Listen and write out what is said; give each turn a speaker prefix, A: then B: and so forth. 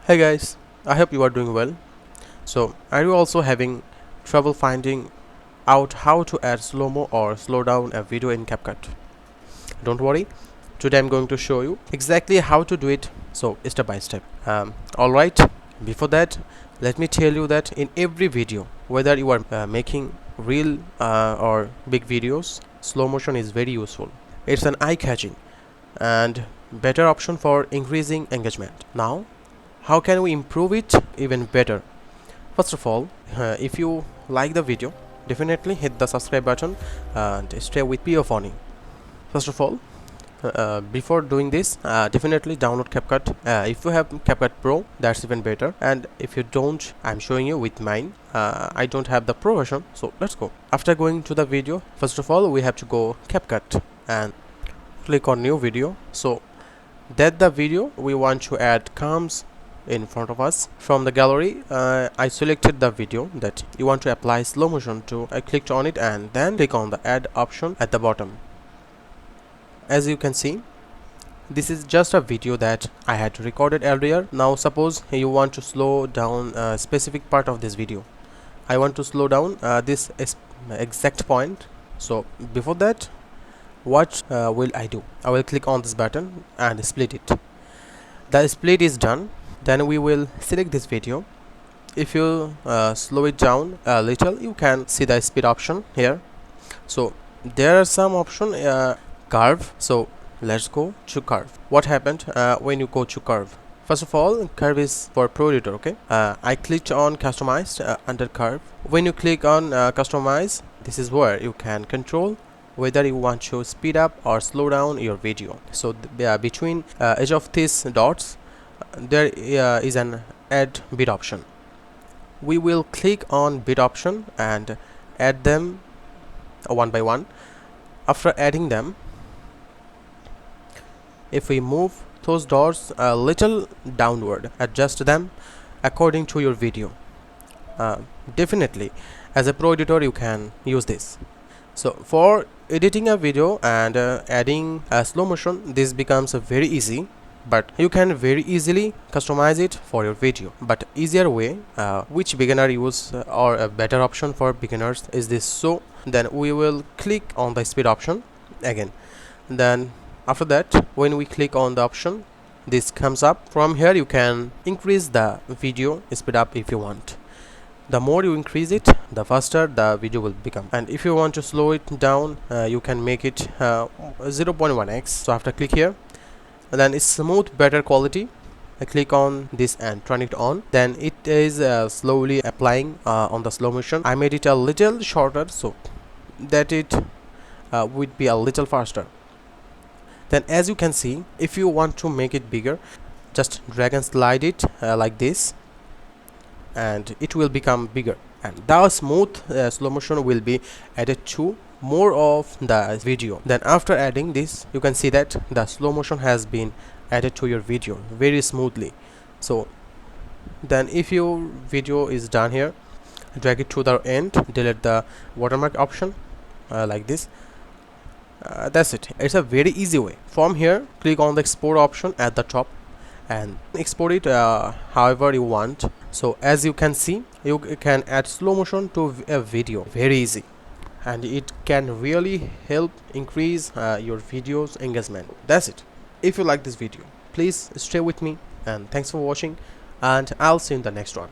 A: Hey guys, I hope you are doing well. So, are you also having trouble finding out how to add slow-mo or slow down a video in CapCut? Don't worry, today I'm going to show you exactly how to do it, so step by step. Alright, before that, let me tell you that in every video, whether you are making real or big videos, slow motion is very useful. It's an eye-catching and better option for increasing engagement. Now, how can we improve it even better? First of all, if you like the video, definitely hit the subscribe button and stay with me funny. First of all, before doing this, definitely download CapCut. If you have CapCut Pro, that's even better. And if you don't, I'm showing you with mine. I don't have the Pro version, so let's go. After going to the video, first of all, we have to go CapCut and click on new video. So that the video we want to add comes in front of us from the gallery. I selected the video that you want to apply slow motion to. I clicked on it and then click on the add option at the bottom. As you can see, this is just a video that I had recorded earlier. Now suppose you want to slow down a specific part of this video. I want to slow down this exact point. So before that, what will I do? I will click on this button and split it. The split is done. Then we will select this video. If you slow it down a little, you can see the speed option here. So there are some option curve. So let's go to curve. What happened when you go to curve? First of all, curve is for pro editor. Okay, I clicked on customized under curve. When you click on customize, this is where you can control whether you want to speed up or slow down your video. So between edge of these dots, there is an add bit option. We will click on bit option and add them one by one. After adding them, if we move those dots a little downward, adjust them according to your video. Definitely, as a pro editor, you can use this. So for editing a video and adding a slow motion, this becomes very easy. But you can very easily customize it for your video. But easier way, which beginner use or a better option for beginners is this. So then we will click on the speed option again. Then after that, when we click on the option, this comes up. From here you can increase the video speed up if you want. The more you increase it, the faster the video will become. And if you want to slow it down, you can make it 0.1x. So after click here, then it's smooth better quality. I click on this and turn it on. Then it is slowly applying on the slow motion. I made it a little shorter so that it would be a little faster. Then as you can see, if you want to make it bigger, just drag and slide it like this and it will become bigger, and the smooth slow motion will be added to more of the video. Then after adding this, you can see that the slow motion has been added to your video very smoothly. So then if your video is done here, drag it to the end, delete the watermark option like this. That's it. It's a very easy way. From here, click on the export option at the top and export it however you want. So as you can see, you can add slow motion to a video very easy, and it can really help increase your video's engagement. That's it. If you like this video, please stay with me, and thanks for watching, and I'll see you in the next one.